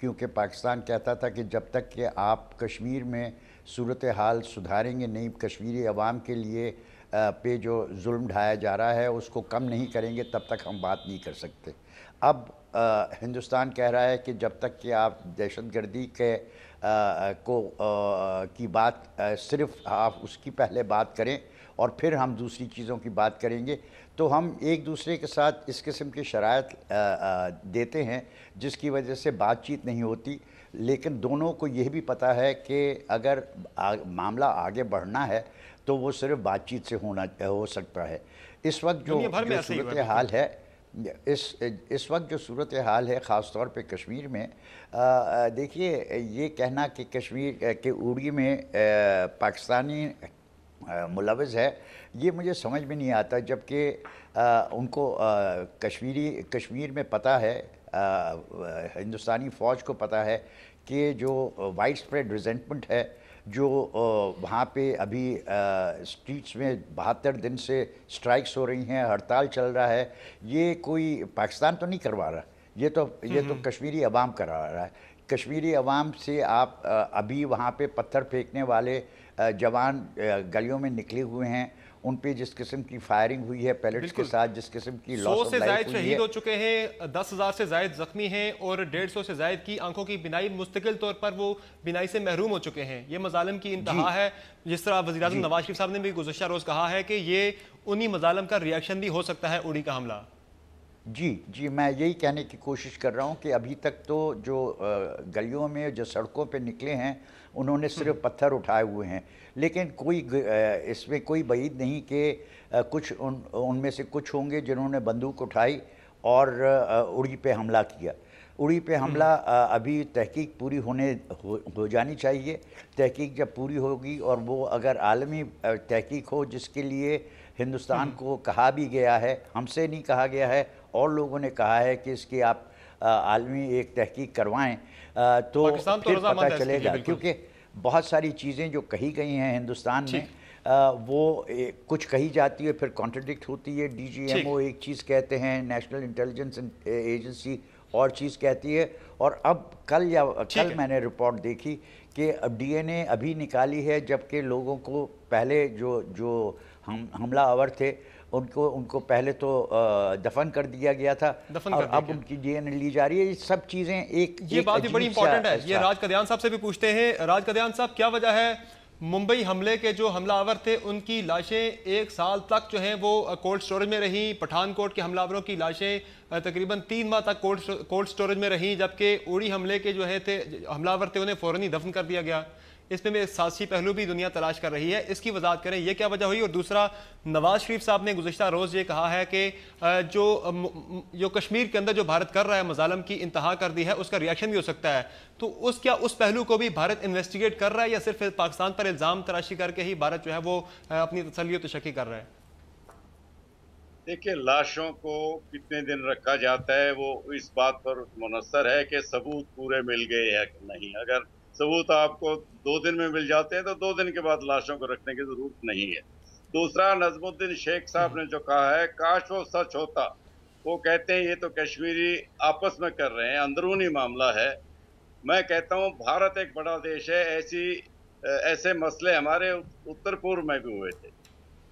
کیونکہ پاکستان کہتا تھا کہ جب تک کہ آپ کشمیر میں صورتحال سدھاریں گے نہیں، کشمیری عوام کے لیے پہ جو ظلم ڈھایا جا رہا ہے اس کو کم نہیں کریں گے، تب تک ہم بات نہیں کر سکتے۔ اب ہندوستان کہہ رہا ہے کہ جب تک کہ آپ دہشت گردی کے کی بات صرف آپ اس کی پہلے بات کریں اور پھر ہم دوسری چیزوں کی بات کریں گے، تو ہم ایک دوسرے کے ساتھ اس قسم کی شرائط دیتے ہیں جس کی وجہ سے بات چیت نہیں ہوتی۔ لیکن دونوں کو یہ بھی پتہ ہے کہ اگر معاملہ آگے بڑھنا ہے تو وہ صرف بات چیت سے ہو سکتا ہے۔ اس وقت جو صورتحال ہے اس وقت جو صورتحال ہے خاص طور پہ کشمیر میں، دیکھیے یہ کہنا کہ کشمیر کے اوڑی میں پاکستانی ملوث ہے، یہ مجھے سمجھ میں نہیں آتا، جبکہ ان کو کشمیر میں پتہ ہے، ہندوستانی فوج کو پتہ ہے کہ جو وائڈ اسپریڈ ریزنٹمنٹ ہے، جو وہاں پہ ابھی اسٹریٹس میں 72 دن سے اسٹرائکس ہو رہی ہیں، ہڑتال چل رہا ہے، یہ کوئی پاکستان تو نہیں کروا رہا، یہ تو کشمیری عوام کرا رہا ہے۔ کشمیری عوام سے آپ ابھی وہاں پہ پتھر پھینکنے والے جوان گلیوں میں نکلے ہوئے ہیں، ان پہ جس قسم کی فائرنگ ہوئی ہے پیلٹس کے ساتھ، جس قسم کی لاس آف لائف ہوئی ہے، 100 سے زائد شہید ہو چکے ہیں، 10,000 سے زائد زخمی ہیں، اور 150 سے زائد کی آنکھوں کی بینائی مستقل طور پر وہ بینائی سے محروم ہو چکے ہیں۔ یہ مظالم کی انتہا ہے، جس طرح وزیراعظم نواز شریف صاحب نے بھی گزشتہ روز کہا ہے کہ یہ انہی مظالم کا ریاکشن بھی ہو سکتا ہے اڑی کا حملہ۔ جی میں یہی کہنے کی کوشش کر رہا ہوں کہ ابھی تک تو جو گلیوں میں جو سڑکوں پہ نکلے ہیں انہوں نے صرف پتھر اٹھائے ہوئے ہیں، لیکن اس میں کوئی بعید نہیں کہ کچھ ان میں سے کچھ ہوں گے جنہوں نے بندوق اٹھائی اور اڑی پہ حملہ کیا۔ اڑی پہ حملہ ابھی تحقیق پوری ہو جانی چاہیے۔ تحقیق جب پوری ہوگی اور وہ اگر عالمی تحقیق ہو جس کے لیے ہندوستان کو کہا بھی گیا ہے، ہم سے نہیں کہا گیا ہے، اور لوگوں نے کہا ہے کہ اس کی آپ عالمی ایک تحقیق کروائیں، تو پھر پتہ چلے گا، کیونکہ بہت ساری چیزیں جو کہی گئی ہیں ہندوستان میں وہ کچھ کہی جاتی ہے پھر کانٹرڈکٹ ہوتی ہے۔ ڈی جی ایم او ایک چیز کہتے ہیں، نیشنل انٹیلیجنس ایجنسی اور چیز کہتی ہے، اور اب کل میں نے رپورٹ دیکھی کہ اب ڈی این اے ابھی نکالی ہے، جبکہ لوگوں کو پہلے جو حملہ آور تھے ان کو پہلے تو دفن کر دیا گیا تھا، اور اب ان کی ڈی این اے لی جا رہی ہے۔ یہ سب چیزیں یہ بات بھی بڑی امپورٹنٹ ہے۔ یہ راج قادیان صاحب سے بھی پوچھتے ہیں۔ راج قادیان صاحب، کیا وجہ ہے ممبئی حملے کے جو حملہ آور تھے ان کی لاشیں 1 سال تک جو ہیں وہ کولڈ سٹوریج میں رہیں، پٹھان کوٹ کے حملہ آوروں کی لاشیں تقریباً 3 ماہ تک کولڈ سٹوریج میں رہیں، جبکہ اڑی حملے کے جو ہے حملہ آور تھے انہیں فوراً ہی دفن کر دیا گیا؟ اس میں ایک سیاسی پہلو بھی دنیا تلاش کر رہی ہے، اس کی وضاحت کریں، یہ کیا وجہ ہوئی؟ اور دوسرا، نواز شریف صاحب نے گزشتہ روز یہ کہا ہے کہ جو کشمیر کے اندر جو بھارت کر رہا ہے مظالم کی انتہا کر دی ہے، اس کا ریاکشن بھی ہو سکتا ہے، تو اس پہلو کو بھی بھارت انویسٹیگیٹ کر رہا ہے، یا صرف پاکستان پر الزام تراشی کر کے ہی بھارت جو ہے وہ اپنی تسلی و تشکّی کر رہا ہے؟ دیکھیے، لاشوں کو کتنے دن رکھا جاتا ہے وہ اس بات پر منحصر ہے کہ ثبوت پورے مل گئے ہیں کہ نہیں۔ اگر ثبوت آپ کو 2 دن میں مل جاتے ہیں تو 2 دن کے بعد لاشوں کو رکھنے کی ضرورت نہیں ہے۔ دوسرا، نظم الدین شیخ صاحب نے جو کہا ہے، کاش وہ سچ ہوتا۔ وہ کہتے ہیں یہ تو کشمیری آپس میں کر رہے ہیں، اندرونی معاملہ ہے۔ میں کہتا ہوں بھارت ایک بڑا دیش ہے، ایسے مسئلے ہمارے اتر پورو میں بھی ہوئے تھے،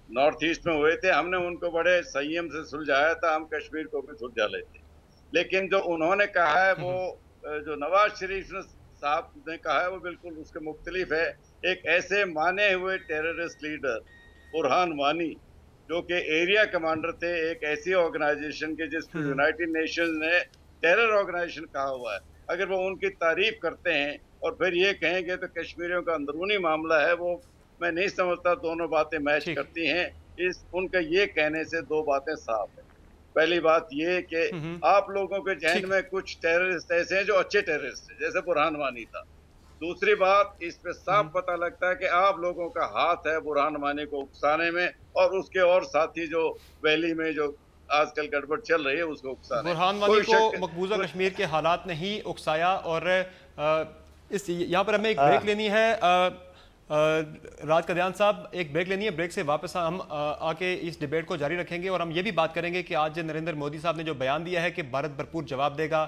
نارتھ ایسٹ میں ہوئے تھے، ہم نے ان کو بڑے سنیم سے سلجھایا تھا، ہم کشمیر کو بھی سلجھا لیتے۔ لیکن جو انہوں نے کہا ہے وہ جو نواز شریف صاحب نے کہا ہے وہ بالکل اس کے مختلف ہے۔ ایک ایسے مانے ہوئے ٹیررسٹ لیڈر برہان وانی، جو کہ ایریا کمانڈر تھے ایک ایسی آرگنائزیشن کے جس کو یونائٹڈ نیشنز نے ٹیرر آرگنائزیشن کہا ہوا ہے، اگر وہ ان کی تعریف کرتے ہیں اور پھر یہ کہیں گے تو کشمیریوں کا اندرونی معاملہ ہے، وہ میں نہیں سمجھتا دونوں باتیں میچ کرتی ہیں۔ ان کا یہ کہنے سے 2 باتیں صاف ہیں۔ پہلی بات یہ کہ آپ لوگوں کے ذہن میں کچھ ٹیررسٹ ایسے ہیں جو اچھے ٹیررسٹ ہیں، جیسے برہان وانی تھا۔ دوسری بات، اس پہ صاف پتہ لگتا ہے کہ آپ لوگوں کا ہاتھ ہے برہان وانی کو اکسانے میں، اور اس کے اور ساتھی جو ویلی میں جو آج کل گڑبڑ چل رہی ہے اس کو اکسانے۔ برہان وانی کو مقبوضہ کشمیر کے حالات نے ہی اکسایا، اور یہاں پر ہمیں ایک بریک لینی ہے۔ راج قادیان صاحب، ایک بریک لینی ہے، بریک سے واپس ہم آ کے اس ڈیبیٹ کو جاری رکھیں گے، اور ہم یہ بھی بات کریں گے کہ آج نریندر مودی صاحب نے جو بیان دیا ہے کہ بھارت بھرپور جواب دے گا،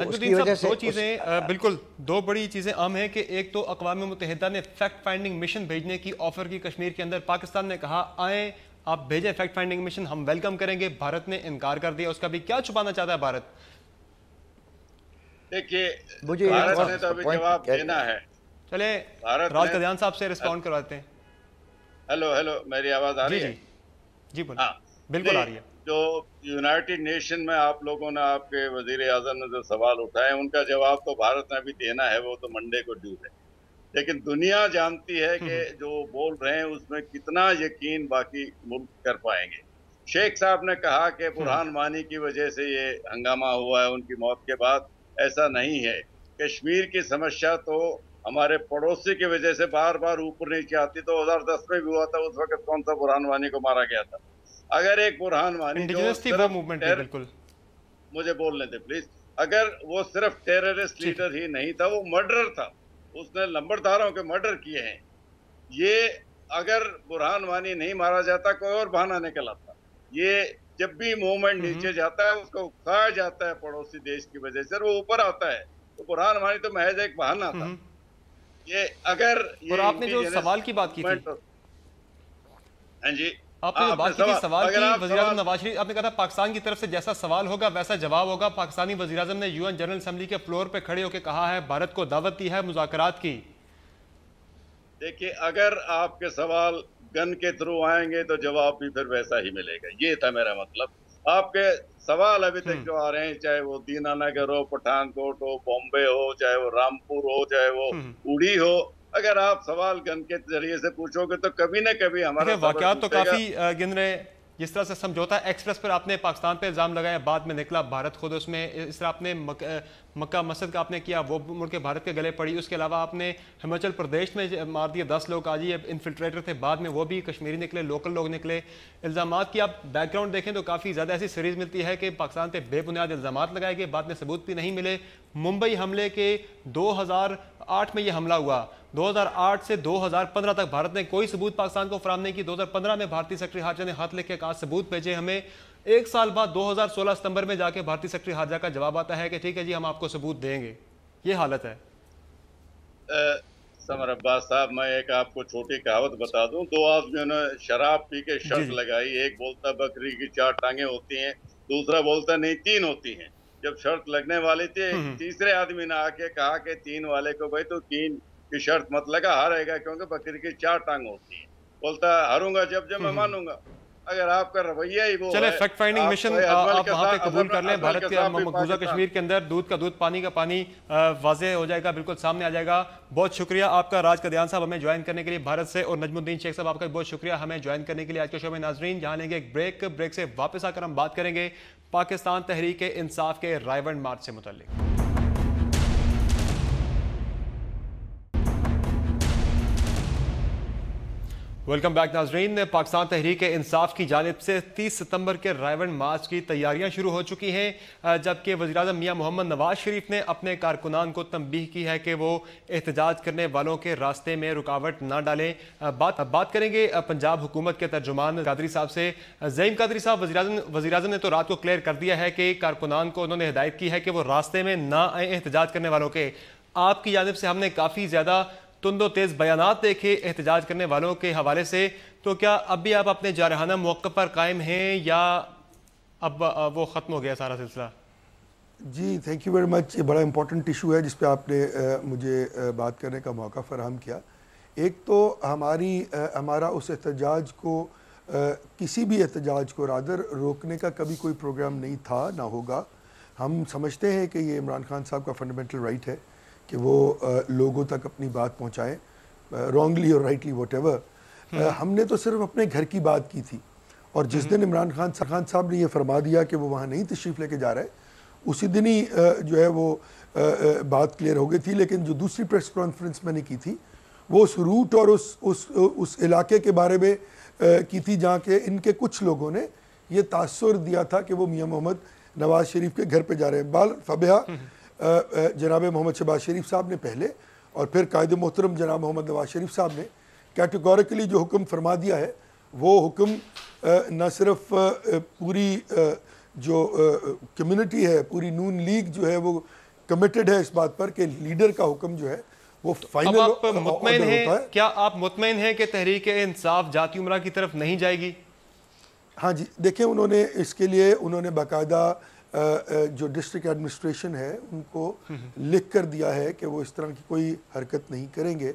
اس کی وجہ سے دو چیزیں بالکل دو بڑی چیزیں عام ہیں کہ ایک تو اقوام متحدہ نے فیکٹ فائنڈنگ مشن بھیجنے کی آفر کی کشمیر کے اندر، پاکستان نے کہا آئیں آپ بھیجیں فیکٹ فائنڈنگ مشن، ہم ویلکم کریں گے، بھارت نے انکار کر دیا، اس کا بھی کیا چھپانا چاہتا ہے بھارت؟ دیکھیے بھارت نے تو ابھی جواب دینا ہے. چلے راج قادیان صاحب سے ریسپونڈ کرواتے ہیں. ہیلو میری آواز آ رہی ہے؟ جی بولیں. بالکل آ رہی ہے. جو یونائٹڈ نیشن میں آپ لوگوں نے آپ کے وزیر اعظم نے جو سوال اٹھائے ان کا جواب تو بھارت نے ابھی دینا ہے، وہ تو منڈے کو ڈیو ہے. لیکن دنیا جانتی ہے کہ جو بول رہے ہیں اس میں کتنا یقین باقی ملک کر پائیں گے. شیخ صاحب نے کہا کہ برہان وانی کی وجہ سے یہ ہنگامہ ہوا ہے ان کی موت کے بعد. ایسا نہیں ہے. کشمیر کی سمسیا تو ہمارے پڑوسی کی وجہ سے بار بار اوپر نیچے آتی. 2010 میں بھی ہوا تھا، اس وقت کون سا برہان وانی کو مارا گیا تھا. اگر ایک برہان وانی مجھے بولنے دے پلیز، اگر وہ صرف ٹیررسٹ لیڈر ہی نہیں تھا، وہ مرڈرر تھا، اس نے لمبرداروں کے مرڈر کیے ہیں. یہ اگر برہان وانی نہیں مارا جاتا کوئی اور بہانہ نکل آتا. یہ جب بھی موومنٹ نیچے جاتا ہے اس کو کھایا جاتا ہے پڑوسی دیش کی وجہ سے، وہ اوپر آتا ہے. تو برہان وانی تو محض ایک بہانہ تھا. یہ اگر اور آپ نے جو سوال کی بات کی تھی، ہاں جی آپ نے جو بات کی تھی سوال کی، وزیر اعظم نواز شریف آپ نے کہا تھا پاکستان کی طرف سے جیسا سوال ہوگا ویسا جواب ہوگا. پاکستانی وزیر اعظم نے UN جنرل اسمبلی کے فلور پہ کھڑے ہو کے کہا ہے بھارت کو دعوت دی ہے مذاکرات کی. دیکھیے اگر آپ کے سوال گن کے تھرو آئیں گے تو جواب بھی پھر ویسا ہی ملے گا. یہ تھا میرا مطلب. آپ کے سوال ابھی تک جو آ رہے ہیں، چاہے وہ دینا نگر ہو، پٹھان کوٹ ہو، بامبے ہو، چاہے وہ رامپور ہو، چاہے وہ اڑی ہو، اگر آپ سوال گن کے ذریعے سے پوچھو گے تو کبھی نہ کبھی ہمارا واقعات تو کافی گن رہے. جس طرح سے سمجھوتا ایکسپریس پر آپ نے پاکستان پہ الزام لگایا، بعد میں نکلا بھارت خود اس میں. اس طرح آپ نے مکہ مسجد کا آپ نے کیا، وہ ملک بھارت کے گلے پڑی. اس کے علاوہ آپ نے ہماچل پردیش میں مار دیا 10 لوگ، آج یہ انفلٹریٹر تھے، بعد میں وہ بھی کشمیری نکلے، لوکل لوگ نکلے. الزامات کی آپ بیک گراؤنڈ دیکھیں تو کافی زیادہ ایسی سیریز ملتی ہے کہ پاکستان پہ بے بنیاد الزامات لگائے گئے، بعد میں ثبوت بھی نہیں ملے. ممبئی حملے کے 2008 میں یہ حملہ ہوا، 2008 سے 2015 تک بھارت نے کوئی ثبوت پاکستان کو فراہم نہیں کی. 2015 میں بھارتی سیکرٹری خارجہ نے خط لکھ کے کہا ثبوت بھیجے ہمیں. ایک سال بعد 2016 ستمبر میں جا کے بھارتی سیکرٹری خارجہ کا جواب آتا ہے کہ ٹھیک ہے جی ہم آپ کو ثبوت دیں گے. یہ حالت ہے. سمر عباس صاحب میں ایک آپ کو چھوٹی کہاوت بتا دوں. 2 آدمیوں نے شراب پی کے شرط لگائی. ایک بولتا بکری کی 4 ٹانگیں ہوتی ہیں، دوسرا بولتا نہیں 3 ہوتی ہیں. جب شرط لگنے والی تھی تیسرے آدمی نے آ کے کہا کہ 3 والے کو بھائی تو 3 کی شرط مت لگا، ہارے گا کیونکہ بکری کی 4 ٹانگ ہوتی ہیں. بولتا ہاروں گا جب میں مانوں گا. اگر آپ کا رویہ ہی وہ چلے فیکٹ فائنڈنگ مشن آپ وہاں پہ قبول کر لیں. بھارت کے مقبوضہ کشمیر کے اندر دودھ کا دودھ پانی کا پانی واضح ہو جائے گا، بالکل سامنے آ جائے گا. بہت شکریہ آپ کا راج قادیان صاحب ہمیں جوائن کرنے کے لیے بھارت سے، اور نجم الدین شیخ صاحب آپ کا بہت شکریہ ہمیں جوائن کرنے کے لیے آج کے شو میں. ناظرین یہاں لیں گے ایک بریک سے واپس آ کر ہم بات کریں گے پاکستان تحریک انصاف کے رائیونڈ مارچ سے متعلق. ویلکم بیک ناظرین. پاکستان تحریک انصاف کی جانب سے 30 ستمبر کے رائیونڈ مارچ کی تیاریاں شروع ہو چکی ہیں، جبکہ وزیراعظم میاں محمد نواز شریف نے اپنے کارکنان کو تنبیہ کی ہے کہ وہ احتجاج کرنے والوں کے راستے میں رکاوٹ نہ ڈالیں. بات کریں گے پنجاب حکومت کے ترجمان قادری صاحب سے. زعیم قادری صاحب، وزیراعظم نے تو رات کو کلیئر کر دیا ہے کہ کارکنان کو انہوں نے ہدایت کی ہے کہ وہ راستے میں نہ آئیں احتجاج کرنے والوں کے. آپ کی جانب سے ہم نے کافی زیادہ تند و تیز بیانات دیکھے احتجاج کرنے والوں کے حوالے سے، تو کیا اب بھی آپ اپنے جارحانہ موقف پر قائم ہیں یا اب وہ ختم ہو گیا سارا سلسلہ؟ جی تھینک یو ویری مچ. یہ بڑا امپورٹنٹ ایشو ہے جس پہ آپ نے مجھے بات کرنے کا موقع فراہم کیا. ایک تو ہمارا اس احتجاج کو کسی بھی احتجاج کو رادر روکنے کا کبھی کوئی پروگرام نہیں تھا، نہ ہوگا. ہم سمجھتے ہیں کہ یہ عمران خان صاحب کا فنڈامنٹل رائٹ ہے کہ وہ لوگوں تک اپنی بات پہنچائیں، رانگلی اور رائٹلی واٹ ایور. ہم نے تو صرف اپنے گھر کی بات کی تھی، اور جس دن عمران خان صاحب نے یہ فرما دیا کہ وہ وہاں نہیں تشریف لے کے جا رہے، اسی دن ہی جو ہے وہ بات کلیئر ہو گئی تھی. لیکن جو دوسری پریس کانفرنس میں نے کی تھی وہ اس روٹ اور اس علاقے کے بارے میں کی تھی جہاں کہ ان کے کچھ لوگوں نے یہ تاثر دیا تھا کہ وہ میاں محمد نواز شریف کے گھر پہ جا رہے ہیں. فبیہ جناب محمد شہباز شریف صاحب نے پہلے، اور پھر قائد محترم جناب محمد نواز شریف صاحب نے کیٹیگوریکلی جو حکم فرما دیا ہے، وہ حکم نہ صرف پوری جو کمیونٹی ہے، پوری نون لیگ جو ہے وہ کمیٹڈ ہے اس بات پر کہ لیڈر کا حکم جو ہے وہ فائنل اب آپ مطمئن ہیں، ہوتا ہے. کیا آپ مطمئن ہیں کہ تحریک انصاف جاتی عمرہ کی طرف نہیں جائے گی؟ ہاں جی، دیکھیں انہوں نے اس کے لیے انہوں نے باقاعدہ جو ڈسٹرکٹ ایڈمنسٹریشن ہے ان کو لکھ کر دیا ہے کہ وہ اس طرح کی کوئی حرکت نہیں کریں گے،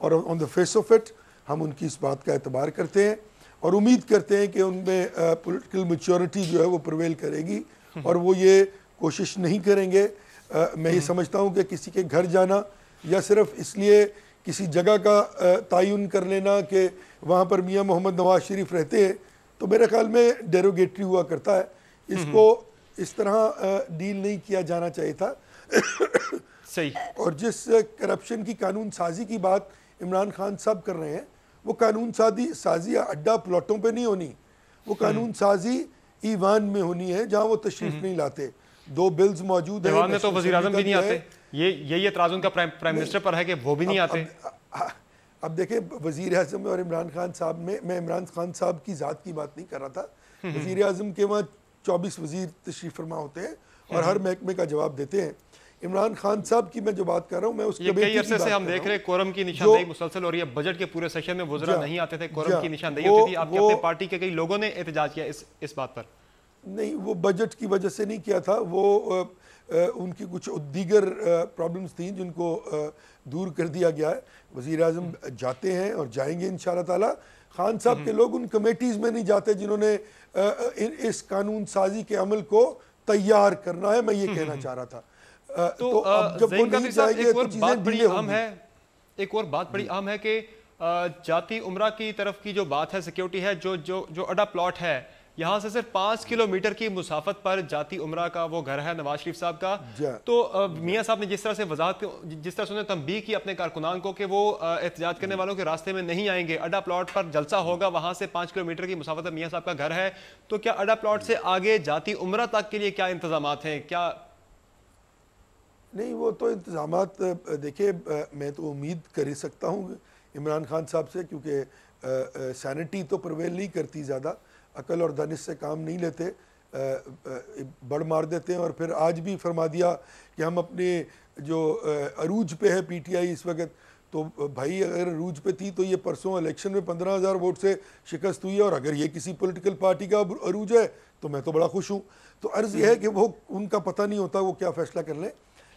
اور آن دا فیس آف اٹ ہم ان کی اس بات کا اعتبار کرتے ہیں اور امید کرتے ہیں کہ ان میں پولیٹیکل میچورٹی جو ہے وہ پرویل کرے گی اور وہ یہ کوشش نہیں کریں گے. میں یہ سمجھتا ہوں کہ کسی کے گھر جانا یا صرف اس لیے کسی جگہ کا تعین کر لینا کہ وہاں پر میاں محمد نواز شریف رہتے ہیں تو میرے خیال میں ڈیروگیٹری ہوا کرتا ہے. اس کو اس طرح ڈیل نہیں کیا جانا چاہیے تھا. صحیح. اور جس کرپشن کی قانون سازی کی بات عمران خان صاحب کر رہے ہیں وہ قانون سازی اڈا پلاٹوں پہ نہیں ہونی، وہ قانون سازی ایوان میں ہونی ہے جہاں وہ تشریف نہیں لاتے. 2 بلز موجود ہیں. ایوان میں تو وزیر اعظم بھی نہیں آتے. یہی اعتراض ان کا پرائم منسٹر پر ہے کہ وہ بھی نہیں آتے. اب دیکھیں وزیر اعظم اور عمران خان صاحب میں عمران خان صاحب کی ذات کی بات نہیں کر رہا تھا. وزیر اعظم کے وہاں 24 وزیر تشریف فرما ہوتے ہیں اور ہر محکمے کا جواب دیتے ہیں. عمران خان صاحب کی میں جو بات کر رہا ہوں میں اس کئی عرصے سے ہم دیکھ رہے ہیں کورم کی نشاندہی مسلسل ہو رہی ہے. بجٹ کے پورے سیشن میں وزراء نہیں آتے تھے، کورم کی نشاندہی ہوتی تھی. آپ کی اپنے پارٹی کے کئی لوگوں نے احتجاج کیا اس بات پر. نہیں، وہ بجٹ کی وجہ سے نہیں کیا تھا، وہ ان کی کچھ دیگر پرابلمز تھیں جن کو دور کر دیا گیا ہے. وزیر اعظم جاتے ہیں اور جائیں گے انشاءاللہ تعالی. خان صاحب کے لوگ ان کمیٹیز میں نہیں جاتے جنہوں نے اس قانون سازی کے عمل کو تیار کرنا ہے. میں یہ کہنا چاہ رہا تھا. تو جب وہ نہیں جائیں گے تو چیزیں ڈیلے ہوں گی. ایک اور بات بڑی اہم ہے کہ جاتی عمرہ کی طرف کی جو بات ہے سیکیورٹی ہے، جو اڈا پلاٹ ہے یہاں سے صرف 5 کلومیٹر کی مسافت پر جاتی عمرہ کا وہ گھر ہے نواز شریف صاحب کا. تو میاں صاحب نے جس طرح سے وضاحت، جس طرح سے انہوں نے تنبیہ کی اپنے کارکنان کو کہ وہ احتجاج کرنے والوں کے راستے میں نہیں آئیں گے، اڈا پلاٹ پر جلسہ ہوگا، وہاں سے 5 کلومیٹر کی مسافت پر میاں صاحب کا گھر ہے. تو کیا اڈا پلاٹ سے آگے جاتی عمرہ تک کے لیے کیا انتظامات ہیں؟ کیا نہیں، وہ تو انتظامات دیکھیں میں تو امید کر سکتا ہوں عمران خان صاحب سے، کیونکہ سینٹی تو پرویل نہیں کرتی، زیادہ عقل اور دانش سے کام نہیں لیتے، بڑھ مار دیتے ہیں. اور پھر آج بھی فرما دیا کہ ہم اپنے جو عروج پہ ہے پی ٹی آئی اس وقت، تو بھائی اگر عروج پہ تھی تو یہ پرسوں الیکشن میں 15,000 ووٹ سے شکست ہوئی ہے، اور اگر یہ کسی پولیٹیکل پارٹی کا عروج ہے تو میں تو بڑا خوش ہوں. تو عرض یہ ہے کہ وہ ان کا پتہ نہیں ہوتا وہ کیا فیصلہ کر لیں.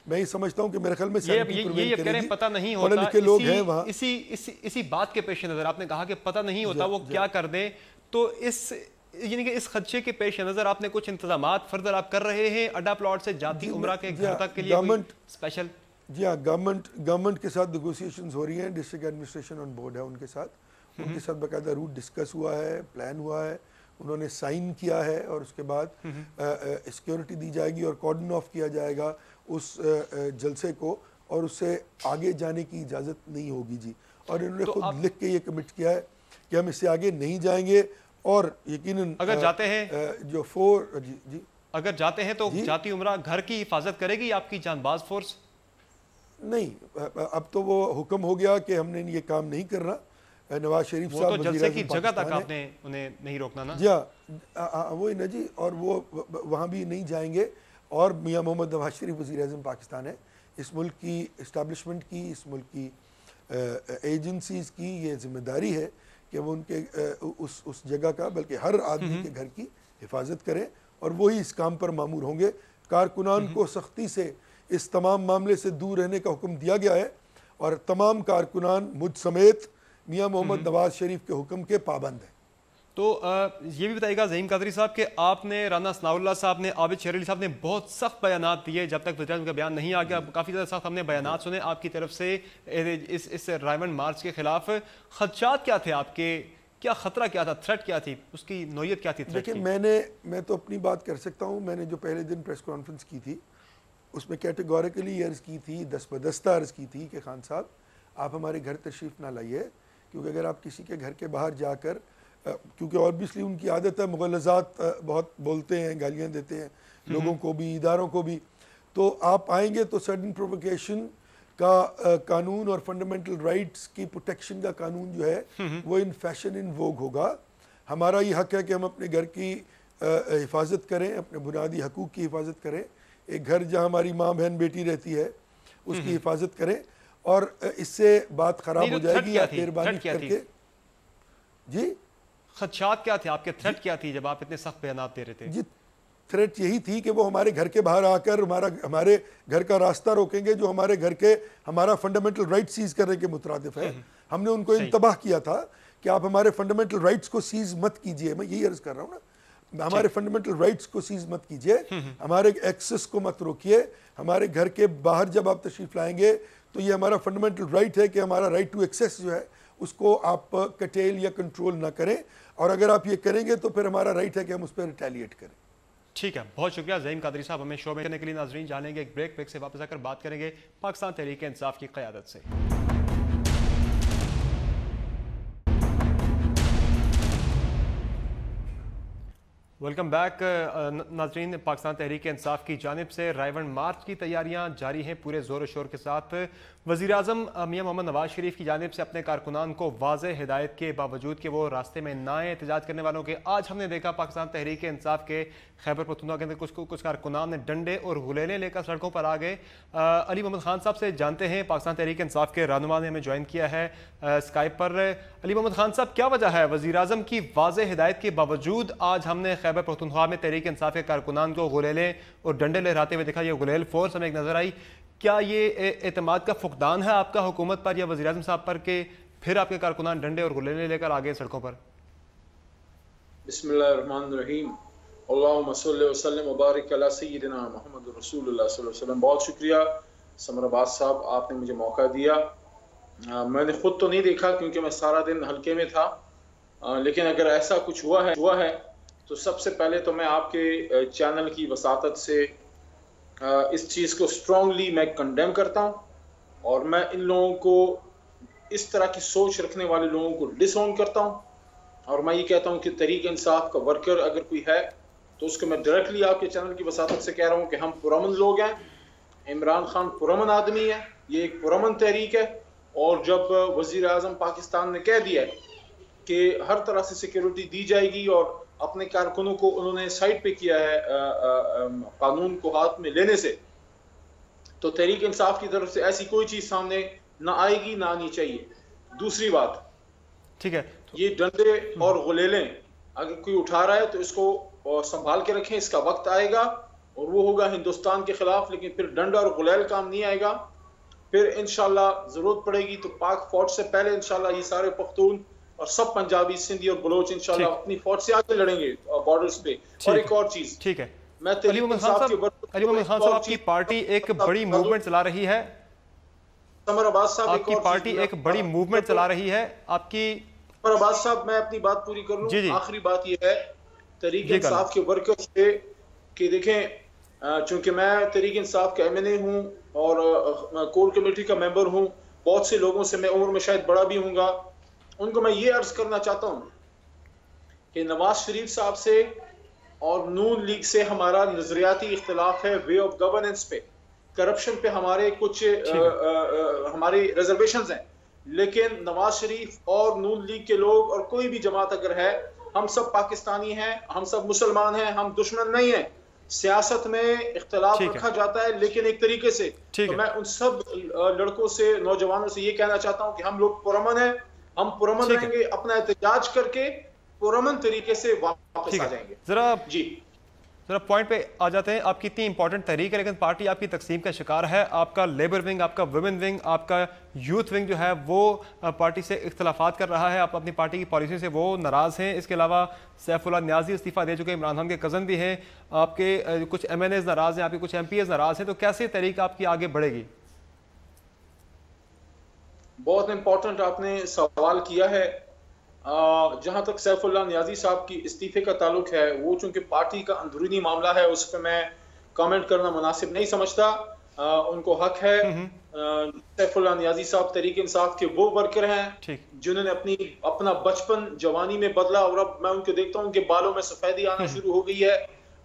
میں یہ سمجھتا ہوں کہ میرے خیال میں یہ پتہ نہیں ہوتا، لکھے لوگ ہیں وہاں. اسی بات کے پیش نظر آپ نے کہا کہ پتہ نہیں ہوتا وہ کیا کر دیں، تو یعنی کہ اس خدشے کے پیش نظر آپ نے کچھ انتظامات فردر آپ کر رہے ہیں اڈا پلاٹ سے جاتی عمرہ کے گھر تک کے لیے اسپیشل؟ جی ہاں، گورنمنٹ کے ساتھ نیگوسیشنز ہو رہی ہیں. ڈسٹرکٹ ایڈمنسٹریشن آن بورڈ ہے ان کے ساتھ باقاعدہ روٹ ڈسکس ہوا ہے، پلان ہوا ہے، انہوں نے سائن کیا ہے، اور اس کے بعد سیکیورٹی دی جائے گی اور کارڈن آف کیا جائے گا اس جلسے کو، اور اس سے آگے جانے کی اجازت نہیں ہوگی. جی، اور انہوں نے خود لکھ کے یہ کمٹ کیا ہے کہ ہم اس سے آگے نہیں جائیں گے. اور یقیناً اگر جاتے ہیں جو اگر جاتے ہیں تو جاتی عمرہ گھر کی حفاظت کرے گی آپ کی جان باز فورس؟ نہیں، اب تو وہ حکم ہو گیا کہ ہم نے یہ کام نہیں کرنا. نواز شریف صاحب تو جلسے کی جگہ تک آپ نے انہیں نہیں روکنا نا؟ جی ہاں، وہی نا جی، اور وہ وہاں بھی نہیں جائیں گے. اور میاں محمد نواز شریف وزیر اعظم پاکستان ہے. اس ملک کی اسٹیبلشمنٹ کی، اس ملک کی ایجنسیز کی یہ ذمہ داری ہے کہ وہ ان کے اس جگہ کا، بلکہ ہر آدمی کے گھر کی حفاظت کریں، اور وہی اس کام پر مامور ہوں گے. کارکنان کو سختی سے اس تمام معاملے سے دور رہنے کا حکم دیا گیا ہے، اور تمام کارکنان مجھ سمیت میاں محمد نواز شریف کے حکم کے پابند ہیں. تو یہ بھی بتائیے گا زعیم قادری صاحب کہ آپ نے، رانا ثناء اللہ صاحب نے، عابد شیر علی صاحب نے بہت سخت بیانات دیے جب تک وزیر اعظم کا بیان نہیں آ گیا. کافی زیادہ سخت ہم نے بیانات سنے آپ کی طرف سے اس رائمنڈ مارچ کے خلاف. خدشات کیا تھے آپ کے؟ کیا خطرہ کیا تھا؟ تھریٹ کیا تھی؟ اس کی نوعیت کیا تھی؟ دیکھیں میں تو اپنی بات کر سکتا ہوں. میں نے جو پہلے دن پریس کانفرنس کی تھی اس میں کیٹیگوریکلی عرض کی تھی، دست بدستہ عرض کی تھی کہ خان صاحب آپ ہمارے گھر تشریف نہ لائیے، کیونکہ اگر آپ کسی کے گھر کے باہر جا کر، کیونکہ اوبیسلی ان کی عادت ہے مغلظات بہت بولتے ہیں، گالیاں دیتے ہیں لوگوں کو بھی، اداروں کو بھی، تو آپ آئیں گے تو سڈن پرووکیشن کا قانون اور فنڈامنٹل رائٹس کی پروٹیکشن کا قانون جو ہے وہ ان فیشن ان ووگ ہوگا. ہمارا یہ حق ہے کہ ہم اپنے گھر کی حفاظت کریں، اپنے بنیادی حقوق کی حفاظت کریں. ایک گھر جہاں ہماری ماں بہن بیٹی رہتی ہے اس کی حفاظت کریں، اور اس سے بات خراب ہو جائے گی یا مہربانی کر کے. جی خدشات کیا تھے آپ کے، تھریٹ کیا تھی جب آپ اتنے سخت بیانات دے رہے تھے؟ جی تھریٹ یہی تھی کہ وہ ہمارے گھر کے باہر آ کر ہمارے گھر کا راستہ روکیں گے جو ہمارے گھر کے ہمارا فنڈامنٹل رائٹ سیز کرنے کے مترادف ہے. ہم نے ان کو انتباہ کیا تھا کہ آپ ہمارے فنڈامنٹل رائٹس کو سیز مت کیجئے. میں یہی عرض کر رہا ہوں نا، ہمارے فنڈامنٹل رائٹس کو سیز مت کیجئے، ہمارے ایکسس کو مت روکیے. ہمارے گھر کے باہر جب آپ تشریف لائیں گے تو یہ ہمارا فنڈامنٹل رائٹ ہے کہ ہمارا رائٹ ٹو ایکسیس جو ہے اس کو آپ کٹیل یا کنٹرول نہ کریں، اور اگر آپ یہ کریں گے تو پھر ہمارا رائٹ ہے کہ ہم اس پہ ریٹیلیٹ کریں. ٹھیک ہے، بہت شکریہ زعیم قادری صاحب ہمیں شو میں کرنے کے لیے. ناظرین جانیں گے ایک بریک سے واپس آ کر بات کریں گے پاکستان تحریک انصاف کی قیادت سے. Welcome back. ناظرین، پاکستان تحریک انصاف کی جانب سے رائے ون مارچ کی تیاریاں جاری ہیں پورے زور و شور کے ساتھ. وزیر اعظم میاں محمد نواز شریف کی جانب سے اپنے کارکنان کو واضح ہدایت کے باوجود کہ وہ راستے میں نہ آئیں احتجاج کرنے والوں کے، آج ہم نے دیکھا پاکستان تحریک انصاف کے خیبر پختونخوا کے اندر کچھ کارکنان نے ڈنڈے اور غلیلیں لے کر سڑکوں پر آ گئے. علی محمد خان صاحب سے جانتے ہیں، پاکستان تحریک انصاف کے رہنما نے ہمیں جوائن کیا ہے اسکائپ پر. علی محمد خان صاحب، کیا وجہ ہے وزیر اعظم کی واضح ہدایت کے باوجود آج ہم نے خیبر پختونخوا میں تحریک انصاف کے کارکنان کو غلیلیں اور ڈنڈے لہراتے ہوئے دیکھا؟ یہ غلیل فورس ہمیں ایک نظر آئی. کیا یہ اعتماد کا فقدان ہے آپ کا حکومت پر یا وزیر اعظم صاحب پر کہ پھر آپ کے کارکنان ڈنڈے اور غلیلیں لے کر آگے سڑکوں پر؟ بسم اللہ الرحمن الرحیم. اللہم صلی وسلم وبارک علی سیدنا محمد رسول اللہ صلی اللہ علیہ وسلم. بہت شکریہ سمر عباس صاحب، آپ نے مجھے موقع دیا. میں نے خود تو نہیں دیکھا کیونکہ میں سارا دن حلقے میں تھا، لیکن اگر ایسا کچھ ہوا ہے تو سب سے پہلے تو میں آپ کے چینل کی وساطت سے اس چیز کو اسٹرانگلی میں کنڈیم کرتا ہوں، اور میں ان لوگوں کو، اس طرح کی سوچ رکھنے والے لوگوں کو ڈس اون کرتا ہوں. اور میں یہ کہتا ہوں کہ تحریک انصاف کا ورکر اگر کوئی ہے تو اس کو میں ڈائریکٹلی آپ کے چینل کی وساطت سے کہہ رہا ہوں کہ ہم پرامن لوگ ہیں. عمران خان پرامن آدمی ہے، یہ ایک پرامن تحریک ہے. اور جب وزیر اعظم پاکستان نے کہہ دیا ہے کہ ہر طرح سے سیکیورٹی دی جائے گی اور اپنے کارکنوں کو انہوں نے سائٹ پہ کیا ہے قانون کو ہاتھ میں لینے سے، تو تحریک انصاف کی طرف سے ایسی کوئی چیز سامنے نہ آئے گی، نہ آنی چاہیے. دوسری بات، ٹھیک ہے، یہ ڈنڈے اور غلیلیں اگر کوئی اٹھا رہا ہے تو اس کو سنبھال کے رکھیں. اس کا وقت آئے گا اور وہ ہوگا ہندوستان کے خلاف، لیکن پھر ڈنڈا اور غلیل کام نہیں آئے گا. پھر انشاءاللہ ضرورت پڑے گی تو پاک فوج سے پہلے انشاءاللہ یہ سارے پختون اور سب پنجابی، سندھی اور بلوچ انشاءاللہ اپنی فوج سے آگے لڑیں گے بارڈرز پہ. اور ایک اور چیز، ٹھیک ہے، میں علی محمد خان صاحب آپ کی پارٹی ایک بڑی موومنٹ چلا رہی ہے. سمر عباس صاحب، آپ کی پارٹی ایک بڑی موومنٹ چلا رہی ہے. آپ کی سمر عباس صاحب، میں اپنی بات پوری کر لوں. آخری بات یہ ہے تحریک انصاف کے ورکر سے کہ دیکھیں، چونکہ میں تحریک انصاف کا ایم این اے ہوں اور کور کمیٹی کا ممبر ہوں، بہت سے لوگوں سے میں عمر میں شاید بڑا بھی ہوں گا. ان کو میں یہ عرض کرنا چاہتا ہوں کہ نواز شریف صاحب سے اور نون لیگ سے ہمارا نظریاتی اختلاف ہے وے آف گورننس پہ، کرپشن پہ ہمارے کچھ ہماری ریزرویشنز ہیں. لیکن نواز شریف اور نون لیگ کے لوگ اور کوئی بھی جماعت اگر ہے، ہم سب پاکستانی ہیں، ہم سب مسلمان ہیں، ہم دشمن نہیں ہیں. سیاست میں اختلاف رکھا جاتا ہے لیکن ایک طریقے سے. تو میں ان سب لڑکوں سے، نوجوانوں سے یہ کہنا چاہتا ہوں کہ ہم لوگ پرامن ہیں، ہم پرامن رہیں گے، اپنا احتجاج کر کے پرامن طریقے سے واپس آ جائیں گے. ذرا پوائنٹ پہ آ جاتے ہیں. آپ کی اتنی امپورٹنٹ تحریک ہے لیکن پارٹی آپ کی تقسیم کا شکار ہے. آپ کا لیبر ونگ، آپ کا ویمن ونگ، آپ کا یوتھ ونگ جو ہے وہ پارٹی سے اختلافات کر رہا ہے. آپ اپنی پارٹی کی پالیسی سے وہ ناراض ہیں. اس کے علاوہ سیف اللہ نیازی استعفیٰ دے چکے، عمران خان کے کزن بھی ہیں. آپ کے کچھ ایم این ایز ناراض ہیں، آپ کے کچھ ایم پی ایز ناراض ہیں. تو کیسے تحریک آپ کی آگے بڑھے گی؟ بہت امپورٹنٹ آپ نے سوال کیا ہے. جہاں تک سیف اللہ نیازی صاحب کی استعفے کا تعلق ہے، وہ چونکہ پارٹی کا اندرونی معاملہ ہے، اس پہ میں کامنٹ کرنا مناسب نہیں سمجھتا. ان کو حق ہے. سیف اللہ نیازی صاحب تحریک انصاف کے وہ ورکر ہیں جنہوں نے اپنا بچپن جوانی میں بدلا، اور اب میں ان کو دیکھتا ہوں کہ بالوں میں سفیدی آنا شروع ہو گئی ہے.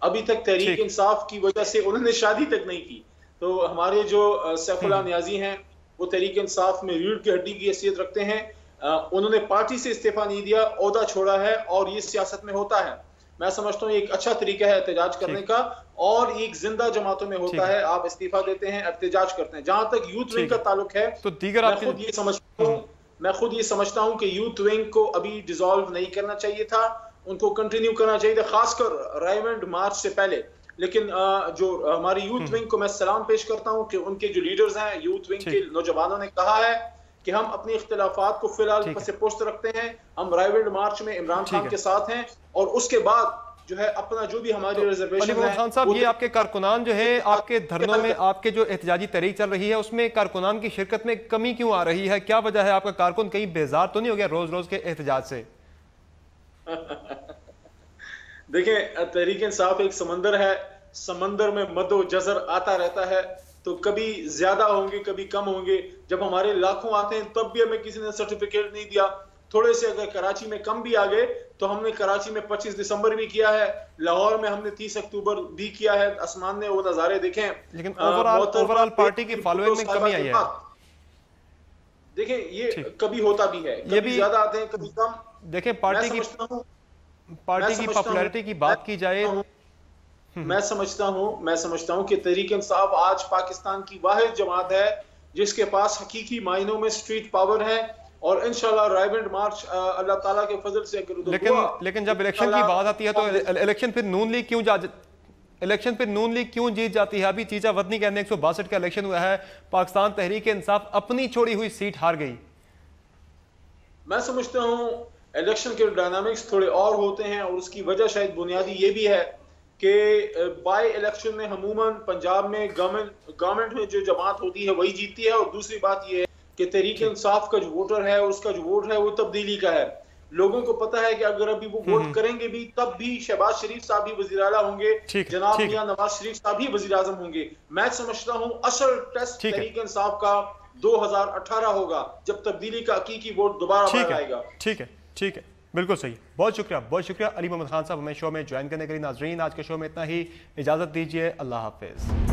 ابھی تک تحریک انصاف کی وجہ سے انہوں نے شادی تک نہیں کی. تو ہمارے جو سیف اللہ نیازی ہیں وہ تحریک انصاف میں ریڑھ کی ہڈی کی حیثیت رکھتے ہیں. انہوں نے پارٹی سے استعفیٰ نہیں دیا، عہدہ چھوڑا ہے، اور یہ سیاست میں ہوتا ہے. میں سمجھتا ہوں ایک اچھا طریقہ ہے احتجاج کرنے کا، اور ایک زندہ جماعتوں میں ہوتا ہے، آپ استعفیٰ دیتے ہیں، احتجاج کرتے ہیں۔ جہاں تک یوتھ ونگ کا تعلق ہے، میں خود یہ سمجھتا ہوں کہ یوتھ ونگ کو ابھی ڈیزالو نہیں کرنا چاہیے تھا، ان کو کنٹینیو کرنا چاہیے تھا، خاص کر رائیونڈ مارچ سے پہلے۔ لیکن جو ہماری یوتھ ونگ کو میں سلام پیش کرتا ہوں کہ ان کے جو لیڈرز ہیں یوتھ ونگ کے نوجوانوں نے کہا ہے کہ ہم اپنی اختلافات کو فی الحال پس پشت رکھتے ہیں، ہم رائیونڈ مارچ میں عمران خان کے ساتھ ہیں، اور اس کے بعد جو ہے اپنا جو بھی ہماری ریزرویشن ہے۔ خان صاحب، یہ آپ کے کارکنان جو ہے آپ کے دھرنوں میں، آپ کے جو احتجاجی تحریک چل رہی ہے اس میں کارکنان کی شرکت میں کمی کیوں آ رہی ہے؟ کیا وجہ ہے؟ آپ کا کارکن کہیں بیزار تو نہیں ہو گیا روز روز کے احتجاج سے؟ دیکھیں، تحریک انصاف ایک سمندر ہے، سمندر میں مد و جزر آتا رہتا ہے، تو کبھی زیادہ ہوں گے کبھی کم ہوں گے۔ جب ہمارے لاکھوں آتے ہیں تب بھی ہمیں کسی نے سرٹیفکیٹ نہیں دیا، تھوڑے سے اگر کراچی میں کم بھی آگئے تو ہم نے کراچی میں 25 دسمبر بھی کیا ہے، لاہور میں ہم نے 30 اکتوبر بھی کیا ہے، آسمان نے وہ نظارے دیکھیں۔ لیکن اوورال پارٹی کی فالوئنگ میں کمی آئی ہے۔ دیکھیں، یہ کبھی ہوتا بھی ہے، کبھی زیادہ آتے ہیں کبھی کم۔ دیکھیں، پارٹی کی پاپولیرٹی کی بات کی جائے، میں سمجھتا ہوں کہ تحریک انصاف آج پاکستان کی واحد جماعت ہے جس کے پاس حقیقی معنوں میں اسٹریٹ پاور ہے، اور انشاءاللہ رائیونڈ مارچ اللہ تعالیٰ کے فضل سے اگر ادھر ہوا۔ لیکن جب الیکشن کی بات آتی ہے تو الیکشن پھر نون لیگ کیوں جیت جاتی ہے؟ ابھی چیچا ودنی کے 162 کا الیکشن ہوا ہے، پاکستان تحریک انصاف اپنی چھوڑی ہوئی سیٹ ہار گئی۔ میں سمجھتا ہوں الیکشن کے ڈائنامکس تھوڑے اور ہوتے ہیں، اور اس کی وجہ شاید بنیادی یہ بھی ہے کہ بائی الیکشن میں عموماً پنجاب میں گورنمنٹ میں جو جماعت ہوتی ہے وہی جیتتی ہے، اور دوسری بات یہ ہے کہ تحریک انصاف کا جو ووٹر ہے اور اس کا جو ووٹ ہے وہ تبدیلی کا ہے۔ لوگوں کو پتہ ہے کہ اگر ابھی وہ ووٹ کریں گے بھی تب بھی شہباز شریف صاحب بھی وزیر اعلیٰ ہوں گے، جناب میاں نواز شریف صاحب بھی وزیر اعظم ہوں گے۔ میں سمجھتا ہوں اصل ٹیسٹ تحریک انصاف کا 2018 ہوگا، جب تبدیلی کا حقیقی ووٹ دوبارہ باہر آئے گا۔ ٹھیک ہے، بالکل صحیح۔ بہت شکریہ علی محمد خان صاحب ہمیں شو میں جوائن کرنے کے لیے۔ ناظرین، آج کے شو میں اتنا ہی، اجازت دیجیے، اللہ حافظ۔